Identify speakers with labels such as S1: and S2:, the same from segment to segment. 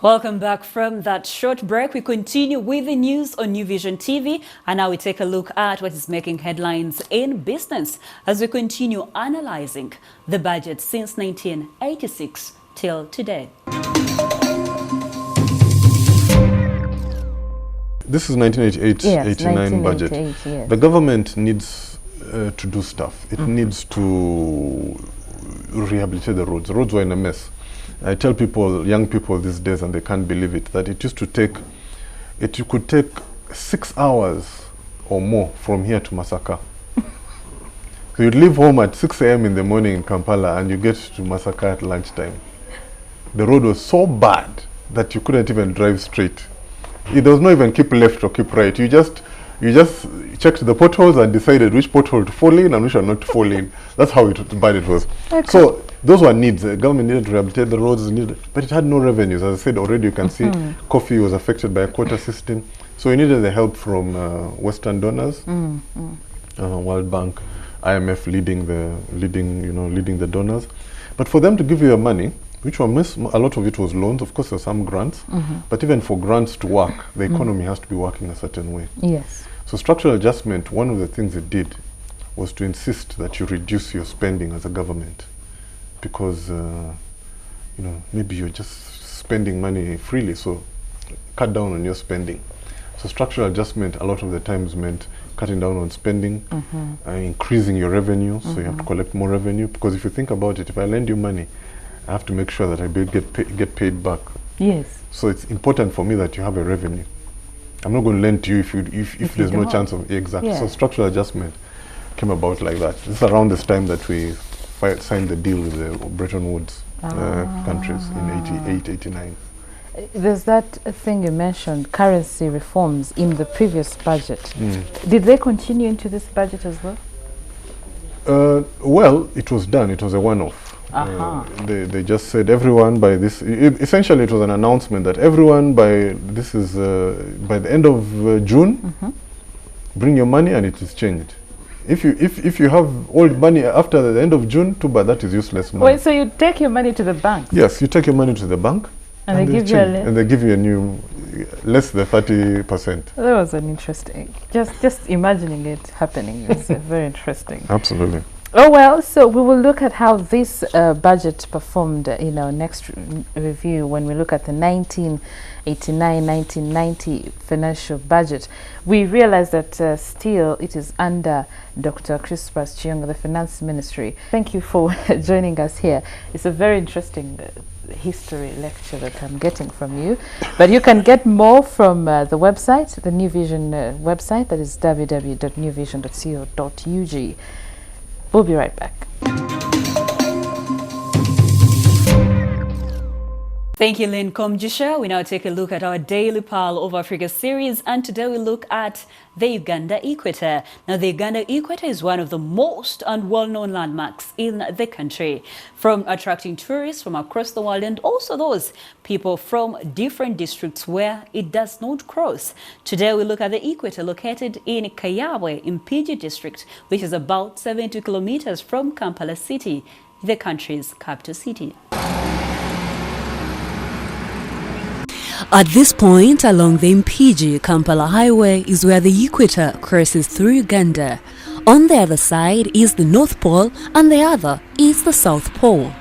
S1: Welcome back from that short break. We continue with the news on New Vision TV, and now we take a look at what is making headlines in business as we continue analyzing the budget since 1986 till today.
S2: This is 1988-89 budget.
S3: Yes.
S2: The government needs to do stuff. It needs to rehabilitate the roads. The roads were in a mess. I tell people, young people these days, and they can't believe it, that it used to take, it could take 6 hours or more from here to Masaka. So you'd leave home at 6 a.m. in the morning in Kampala and you get to Masaka at lunchtime. The road was so bad that you couldn't even drive straight. It does not even keep left or keep right. You just checked the potholes and decided which pothole to fall in and which one not to fall in. That's how bad it was. Okay. So those were needs. The government needed to rehabilitate the roads, but it had no revenues. As I said already, you can see coffee was affected by a quota system. So we needed the help from Western donors, World Bank, IMF leading the donors. But for them to give you your money, which were a lot of it was loans. Of course, there were some grants, but even for grants to work, the economy has to be working a certain way.
S3: Yes.
S2: So structural adjustment, one of the things it did was to insist that you reduce your spending as a government, because maybe you're just spending money freely, so cut down on your spending. So structural adjustment a lot of the times meant cutting down on spending, increasing your revenue, so you have to collect more revenue, because if you think about it, if I lend you money, I have to make sure that I get paid back.
S3: Yes.
S2: So it's important for me that you have a revenue. I'm not going to lend to you if there's no chance of exactly. Yeah. So structural adjustment came about like that. This is around this time that we signed the deal with the Bretton Woods countries in 88, 89.
S3: There's that thing you mentioned, currency reforms in the previous budget. Did they continue into this budget as well?
S2: Well, it was done. It was a one-off. They just said everyone by this. Essentially, it was an announcement that everyone by the end of June, bring your money and it is changed. If you have old money after the end of June, too bad, that is useless money.
S3: Wait, so you take your money to the bank?
S2: Yes, you take your money to the bank,
S3: and they give you
S2: and they give you a new, less than 30%.
S3: That was an interesting. Just imagining it happening is very interesting.
S2: Absolutely.
S3: Oh well, so we will look at how this budget performed in our next review when we look at the 1989-1990 financial budget. We realize that still it is under Dr. Crispus Chiyonga, the Finance Ministry. Thank you for joining us here. It's a very interesting history lecture that I'm getting from you. But you can get more from the website, the New Vision website, that is www.newvision.co.ug. We'll be right back.
S1: Thank you, Lynn Komjisha. We now take a look at our Daily Pearl of Africa series, and today we look at the Uganda Equator. Now, the Uganda Equator is one of the most and well-known landmarks in the country, from attracting tourists from across the world and also those people from different districts where it does not cross. Today we look at the Equator located in Kayawe in PG district, which is about 70 kilometers from Kampala City, the country's capital city.
S4: At this point along the Mpigi-Kampala highway is where the equator crosses through Uganda. On the other side is the North Pole and the other is the South Pole.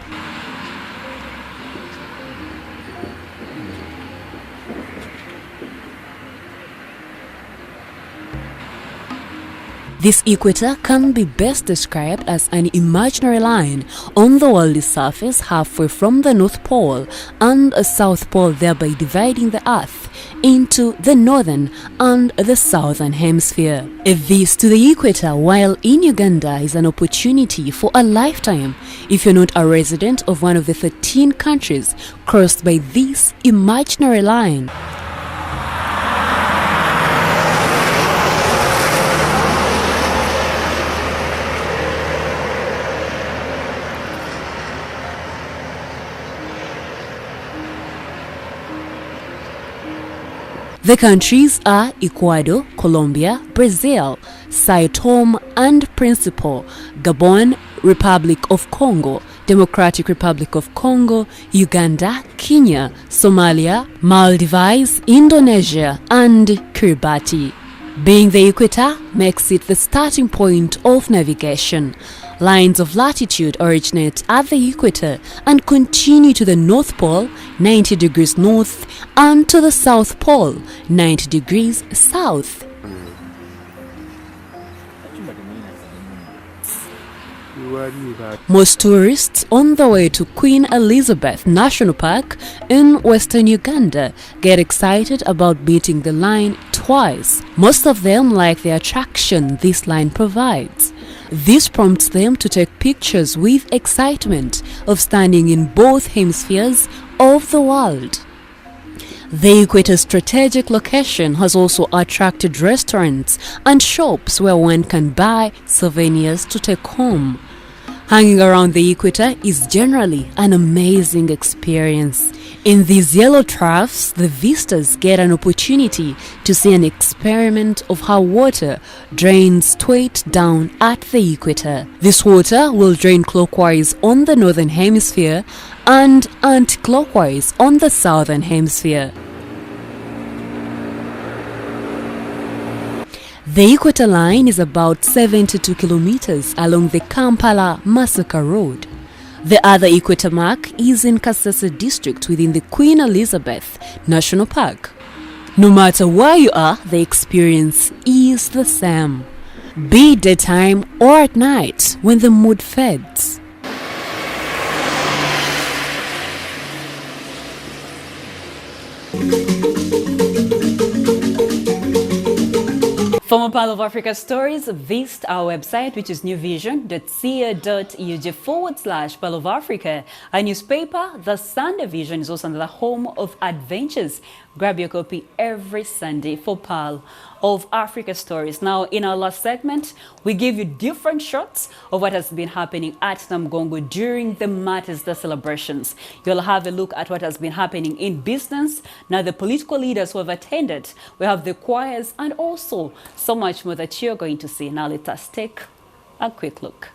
S4: This equator can be best described as an imaginary line on the world's surface halfway from the North Pole and a South Pole, thereby dividing the Earth into the northern and the southern hemisphere. This to the equator while in Uganda is an opportunity for a lifetime if you're not a resident of one of the 13 countries crossed by this imaginary line. The countries are Ecuador, Colombia, Brazil, Sao Tome and Principe, Gabon, Republic of Congo, Democratic Republic of Congo, Uganda, Kenya, Somalia, Maldives, Indonesia, and Kiribati. Being the equator makes it the starting point of navigation. Lines of latitude originate at the equator and continue to the North Pole, 90 degrees north, and to the South Pole, 90 degrees south. Most tourists on the way to Queen Elizabeth National Park in western Uganda get excited about meeting the line twice. Most of them like the attraction this line provides. This prompts them to take pictures with excitement of standing in both hemispheres of the world. The equator's strategic location has also attracted restaurants and shops where one can buy souvenirs to take home. Hanging around the equator is generally an amazing experience. In these yellow troughs, the visitors get an opportunity to see an experiment of how water drains straight down at the equator. This water will drain clockwise on the northern hemisphere and anti-clockwise on the southern hemisphere. The equator line is about 72 kilometers along the Kampala-Masaka road. The other equator mark is in Kasese district within the Queen Elizabeth National Park. No matter where you are, the experience is the same, be it daytime or at night when the mood fades.
S1: For more Pearl of Africa stories, visit our website, which is newvision.co.ug/Pearl of Africa. Our newspaper, The Sunday Vision, is also the home of adventures. Grab your copy every Sunday for Pearl of Africa stories. Now, in our last segment, we give you different shots of what has been happening at Namgongo during the Martyrs' Day celebrations. You'll have a look at what has been happening in business, now the political leaders who have attended. We have the choirs and also so much more that you're going to see. Now let us take a quick look.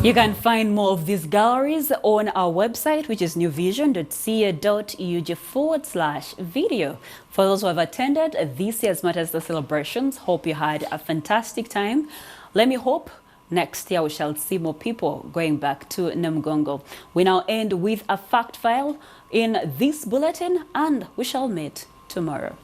S1: You can find more of these galleries on our website, which is newvision.ca.ug/video. For those who have attended this year's Matters the celebrations, hope you had a fantastic time. Let me hope next year we shall see more people going back to Namgongo. We now end with a fact file in this bulletin, and we shall meet tomorrow.